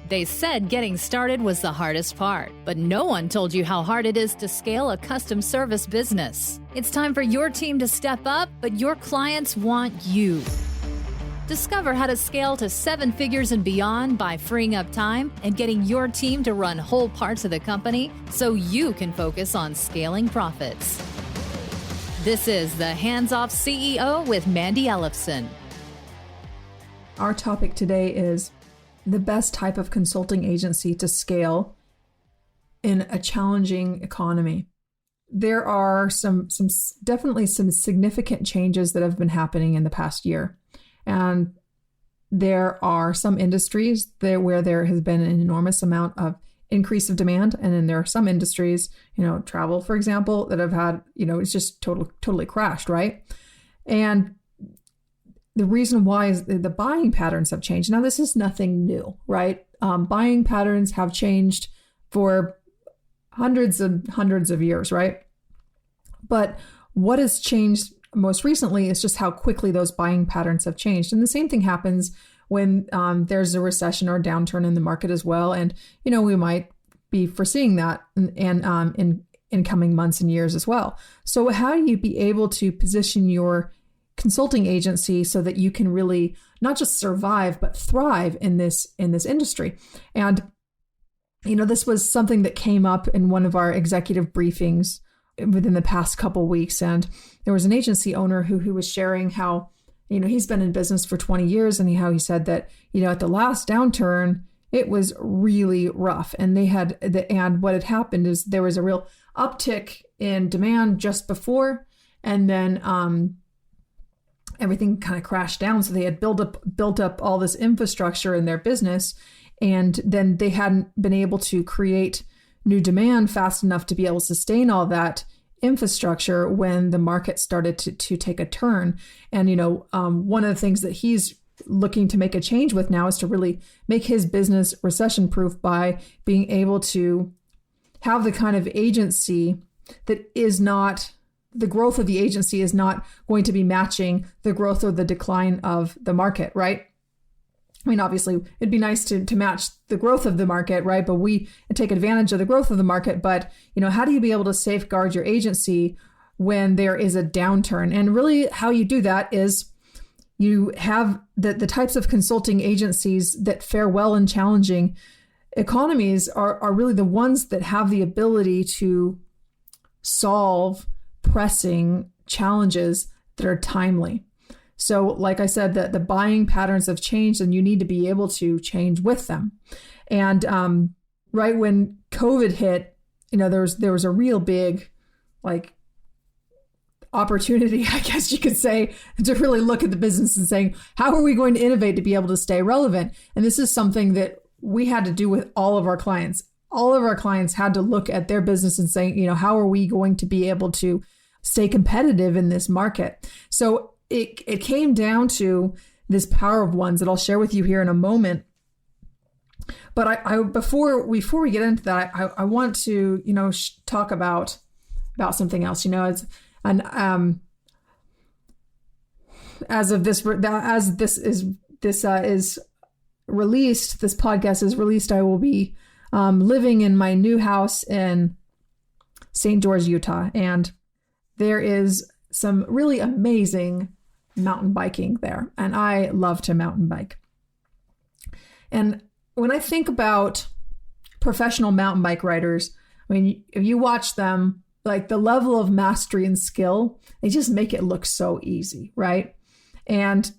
They said getting started was the hardest part, but no one told you how hard it is to scale a custom service business. It's time for your team to step up, but your clients want you. Discover how to scale to 7 figures and beyond by freeing up time and getting your team to run whole parts of the company so you can focus on scaling profits. This is the Hands Off CEO with Mandy Ellefson. Our topic today is the best type of consulting agency to scale in a challenging economy. There are definitely some significant changes that have been happening in the past year. And there are some industries where there has been an enormous amount of increase of demand. And then there are some industries, travel, for example, that have had, it's just totally crashed, right? And the reason why is the buying patterns have changed. Now, this is nothing new, right? Buying patterns have changed for hundreds of years, right? But what has changed most recently is just how quickly those buying patterns have changed. And the same thing happens when there's a recession or a downturn in the market as well. And, we might be foreseeing that in coming months and years as well. So how do you be able to position your consulting agency so that you can really not just survive, but thrive in this industry? And, this was something that came up in one of our executive briefings within the past couple weeks. And there was an agency owner who was sharing how, he's been in business for 20 years and how he said that, at the last downturn, it was really rough. And and what had happened is there was a real uptick in demand just before, and then, everything kind of crashed down. So they had built up all this infrastructure in their business, and then they hadn't been able to create new demand fast enough to be able to sustain all that infrastructure when the market started to take a turn. And, one of the things that he's looking to make a change with now is to really make his business recession proof by being able to have the kind of agency that is not, the growth of the agency is not going to be matching the growth or the decline of the market, right? I mean, obviously, it'd be nice to match the growth of the market, right? But we take advantage of the growth of the market. But, how do you be able to safeguard your agency when there is a downturn? And really how you do that is you have the types of consulting agencies that fare well in challenging economies are really the ones that have the ability to solve pressing challenges that are timely. So like I said, the buying patterns have changed and you need to be able to change with them. And right when COVID hit, there was a real big opportunity, I guess you could say, to really look at the business and saying, how are we going to innovate to be able to stay relevant? And this is something that we had to do with all of our clients. All of our clients had to look at their business and say, how are we going to be able to stay competitive in this market? So it came down to this power of ones that I'll share with you here in a moment. But before we get into that, I want to talk about something else. As this podcast is released, I will be living in my new house in St. George, Utah, and there is some really amazing mountain biking there. And I love to mountain bike. And when I think about professional mountain bike riders, I mean, if you watch them, the level of mastery and skill, they just make it look so easy, right? And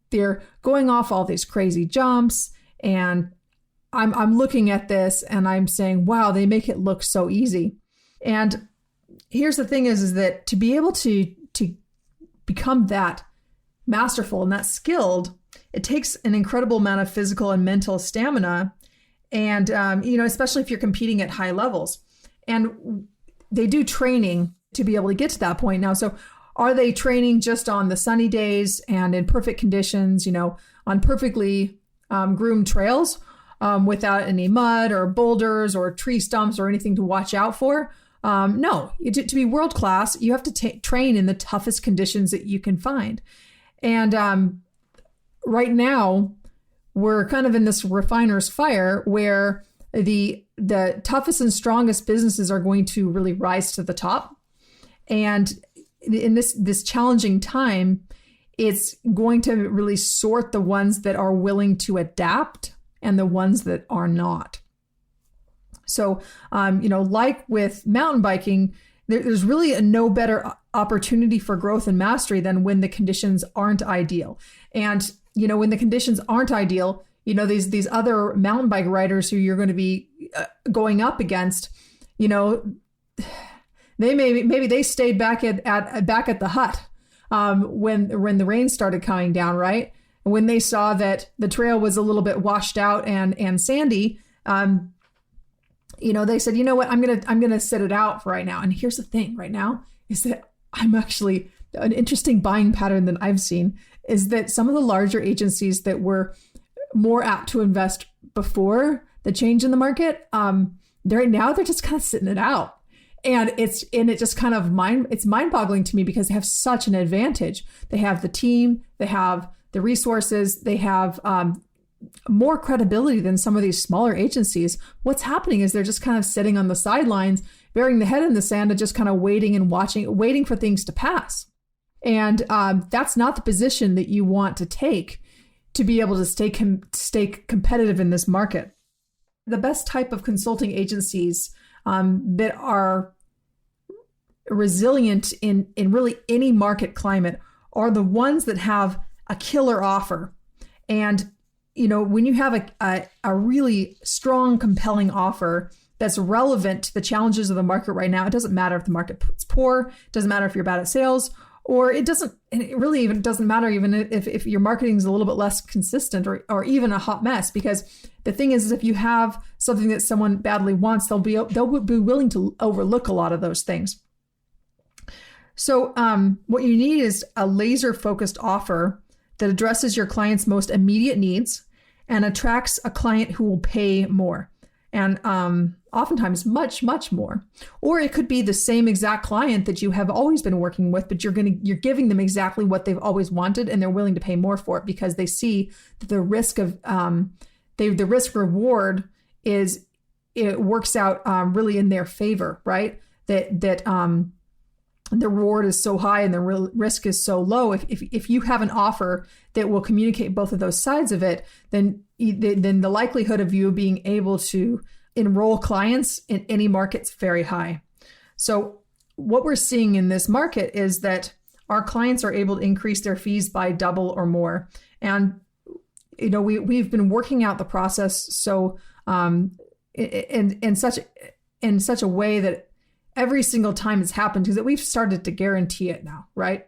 they're going off all these crazy jumps. And I'm looking at this and I'm saying, wow, they make it look so easy. And here's the thing is that to be able to become that masterful and that skilled, it takes an incredible amount of physical and mental stamina. And, especially if you're competing at high levels. And they do training to be able to get to that point now. So are they training just on the sunny days and in perfect conditions, on perfectly groomed trails without any mud or boulders or tree stumps or anything to watch out for? No, to be world class, you have to train in the toughest conditions that you can find. And right now, we're kind of in this refiner's fire where the toughest and strongest businesses are going to really rise to the top. And in this challenging time, it's going to really sort the ones that are willing to adapt and the ones that are not. So, like with mountain biking, there's really no better opportunity for growth and mastery than when the conditions aren't ideal. And, when the conditions aren't ideal, these other mountain bike riders who you're going to be going up against, maybe they stayed back at the hut when the rain started coming down, right? When they saw that the trail was a little bit washed out and sandy, they said, you know what, I'm gonna sit it out for right now. And here's the thing right now is that I'm actually, an interesting buying pattern that I've seen is that some of the larger agencies that were more apt to invest before the change in the market, right now they're just kind of sitting it out. And it just kind of it's mind-boggling to me because they have such an advantage. They have the team, they have the resources, they have more credibility than some of these smaller agencies. What's happening is they're just kind of sitting on the sidelines, burying the head in the sand and just kind of waiting and watching, waiting for things to pass. And that's not the position that you want to take to be able to stay competitive in this market. The best type of consulting agencies that are resilient in really any market climate are the ones that have a killer offer. And, when you have a really strong, compelling offer that's relevant to the challenges of the market right now, it doesn't matter if the market's poor, it doesn't matter if you're bad at sales, or it really even doesn't matter even if your marketing is a little bit less consistent or even a hot mess. Because the thing is if you have something that someone badly wants, they'll be willing to overlook a lot of those things. So what you need is a laser focused offer that addresses your client's most immediate needs and attracts a client who will pay more. And oftentimes much, much more. Or it could be the same exact client that you have always been working with, but you're giving them exactly what they've always wanted, and they're willing to pay more for it because they see that the risk of the risk reward it works out really in their favor, right? That the reward is so high and the risk is so low. If you have an offer that will communicate both of those sides of it, then the likelihood of you being able to enroll clients in any market's very high. So what we're seeing in this market is that our clients are able to increase their fees by double or more. And we've been working out the process so in such a way that every single time it's happened, because we've started to guarantee it now, right?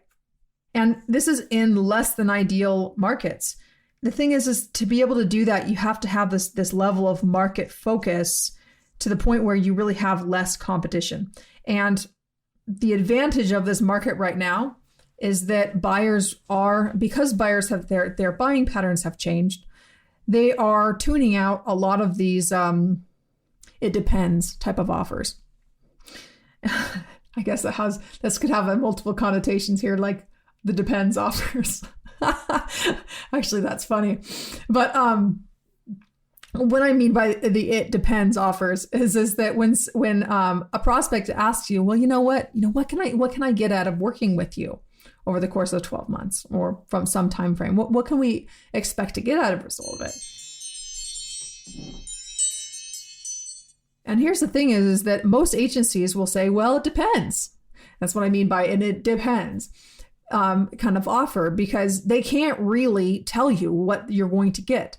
And this is in less than ideal markets. The thing is to be able to do that, you have to have this level of market focus to the point where you really have less competition. And the advantage of this market right now is that because buyers have their buying patterns have changed, they are tuning out a lot of these it depends type of offers. I guess this could have multiple connotations here, like the depends offers. Actually, that's funny. But what I mean by the it depends offers is that when a prospect asks you, well, what can I get out of working with you over the course of 12 months or from some time frame? What can we expect to get out of result of it? And here's the thing is that most agencies will say, well, it depends. That's what I mean by an it depends kind of offer, because they can't really tell you what you're going to get.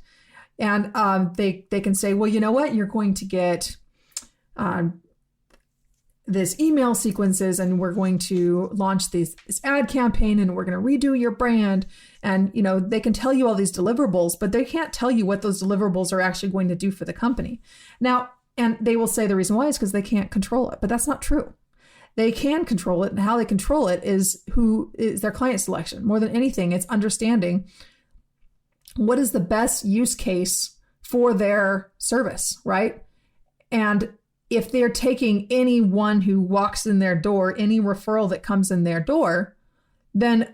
And they can say, well, you know what, you're going to get this email sequences, and we're going to launch this ad campaign, and we're going to redo your brand. And, they can tell you all these deliverables, but they can't tell you what those deliverables are actually going to do for the company. Now, and they will say the reason why is because they can't control it, but that's not true. They can control it, and how they control it is their client selection. More than anything, it's understanding what is the best use case for their service, right? And if they're taking anyone who walks in their door, any referral that comes in their door, then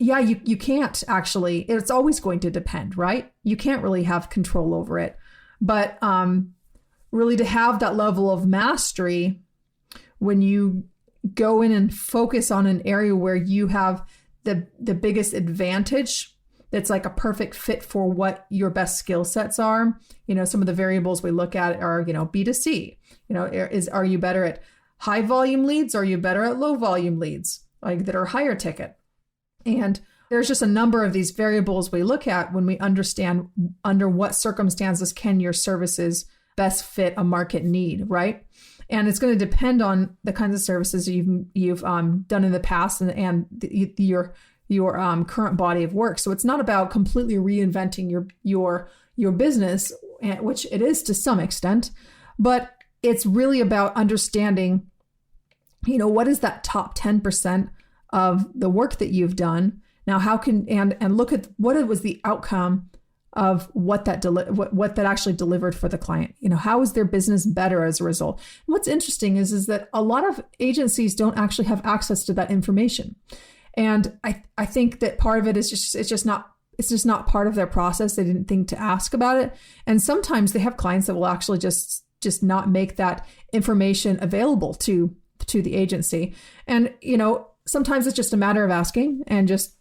yeah, you can't actually, it's always going to depend, right? You can't really have control over it. But really to have that level of mastery when you go in and focus on an area where you have the biggest advantage, that's like a perfect fit for what your best skill sets are. Some of the variables we look at are, B2C, are you better at high volume leads? Or are you better at low volume leads, like that are higher ticket? And there's just a number of these variables we look at when we understand under what circumstances can your services best fit a market need, right? And it's going to depend on the kinds of services you've done in the past and your current body of work. So it's not about completely reinventing your business, which it is to some extent, but it's really about understanding, what is that top 10% of the work that you've done. Now, how can and look at what was the outcome of what that actually delivered for the client. How is their business better as a result? And what's interesting is that a lot of agencies don't actually have access to that information. And I think that part of it is it's just not part of their process. They didn't think to ask about it. And sometimes they have clients that will actually just not make that information available to the agency. And, sometimes it's just a matter of asking and just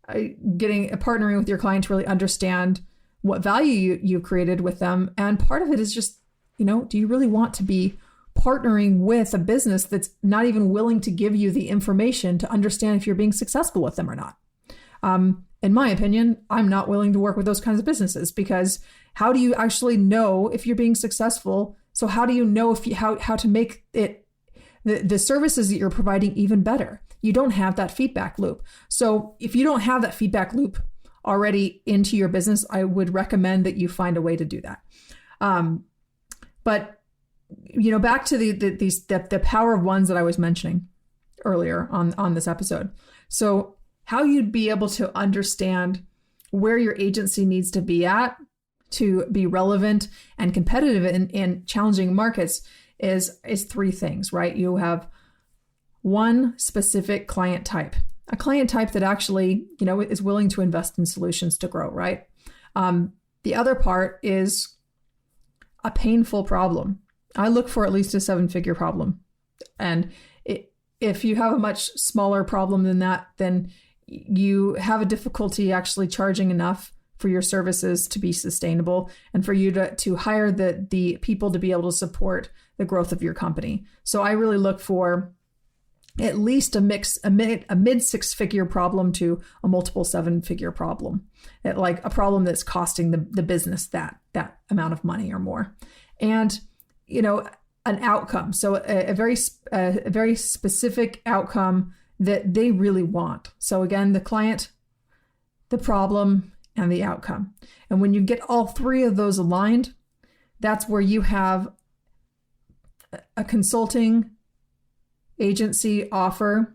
partnering with your client to really understand what value you've created with them. And part of it is just, do you really want to be partnering with a business that's not even willing to give you the information to understand if you're being successful with them or not? In my opinion, I'm not willing to work with those kinds of businesses, because how do you actually know if you're being successful? So how do you know how to make it the services that you're providing even better? You don't have that feedback loop. So if you don't have that feedback loop already into your business, I would recommend that you find a way to do that. But back to the power of ones that I was mentioning earlier on this episode. So how you'd be able to understand where your agency needs to be at to be relevant and competitive in challenging markets is three things, right? You have one specific client type, a client type that actually, is willing to invest in solutions to grow, right? The other part is a painful problem. I look for at least a 7-figure problem. And if you have a much smaller problem than that, then you have a difficulty actually charging enough for your services to be sustainable and for you to hire the people to be able to support the growth of your company. So I really look for at least a mid 6-figure problem to a multiple 7-figure problem, like a problem that's costing the business that amount of money or more. And, an outcome. So a very specific outcome that they really want. So again, the client, the problem, and the outcome. And when you get all three of those aligned, that's where you have a consulting agency offer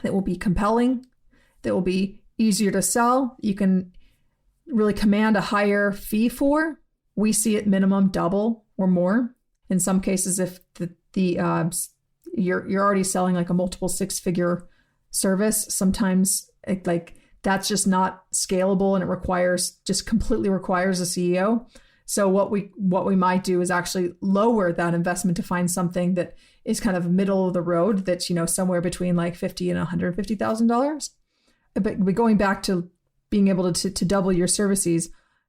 that will be compelling, that will be easier to sell. You can really command a higher fee for. We see it minimum double or more. In some cases, if you're already selling like a multiple 6-figure service, sometimes that's just not scalable, and it completely requires a CEO. So what we might do is actually lower that investment to find something that is kind of middle of the road, that's somewhere between like $50,000 and $150,000. But going back to being able to double your services,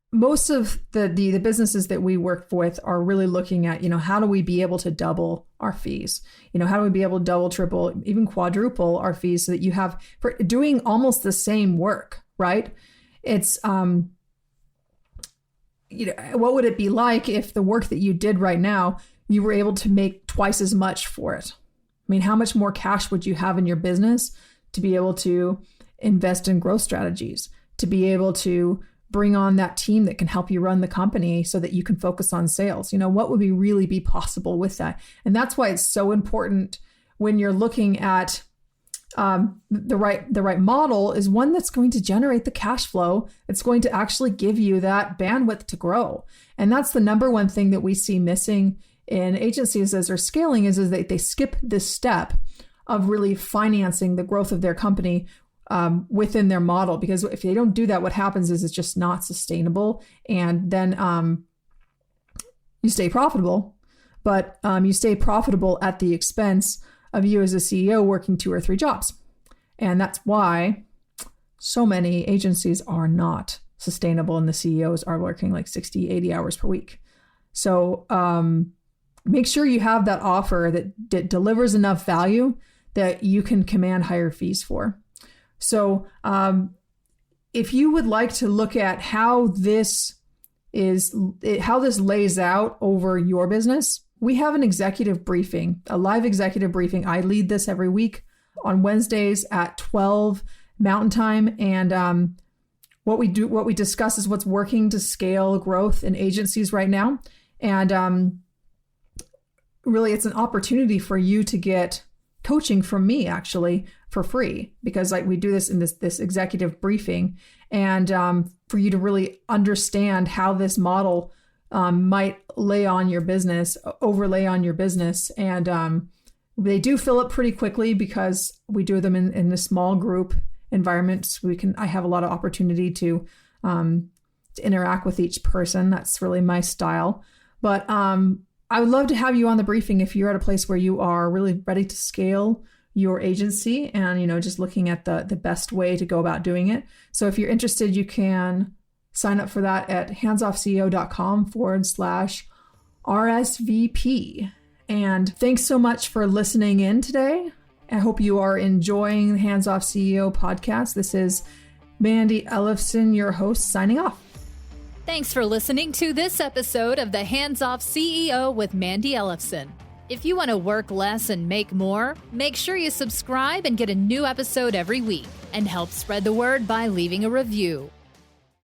most of the businesses that we work with are really looking at, how do we be able to double our fees? How do we be able to double, triple, even quadruple our fees so that you have for doing almost the same work, right? It's, what would it be like if the work that you did right now, you were able to make twice as much for it? I mean, how much more cash would you have in your business to be able to invest in growth strategies, to be able to bring on that team that can help you run the company so that you can focus on sales? What would really be possible with that? And that's why it's so important when you're looking at the right model is one that's going to generate the cash flow. It's going to actually give you that bandwidth to grow. And that's the number one thing that we see missing in agencies as they're scaling is they skip this step of really financing the growth of their company within their model, because if they don't do that, what happens is it's just not sustainable. And then you stay profitable, but you stay profitable at the expense of you as a CEO working 2 or 3 jobs. And that's why so many agencies are not sustainable and the CEOs are working like 60, 80 hours per week. So make sure you have that offer that delivers enough value that you can command higher fees for. So if you would like to look at how this lays out over your business, we have an executive briefing, a live executive briefing. I lead this every week on Wednesdays at 12 Mountain Time. And what we discuss is what's working to scale growth in agencies right now. And really, it's an opportunity for you to get coaching from me, actually, for free, because like we do this in this executive briefing, and for you to really understand how this model might overlay on your business. And they do fill up pretty quickly because we do them in a small group environment. I have a lot of opportunity to interact with each person. That's really my style. But I would love to have you on the briefing if you're at a place where you are really ready to scale your agency and, just looking at the best way to go about doing it. So if you're interested, you can sign up for that at handsoffceo.com/RSVP. And thanks so much for listening in today. I hope you are enjoying the Hands Off CEO podcast. This is Mandy Ellefson, your host, signing off. Thanks for listening to this episode of the Hands Off CEO with Mandy Ellefson. If you want to work less and make more, make sure you subscribe and get a new episode every week, and help spread the word by leaving a review.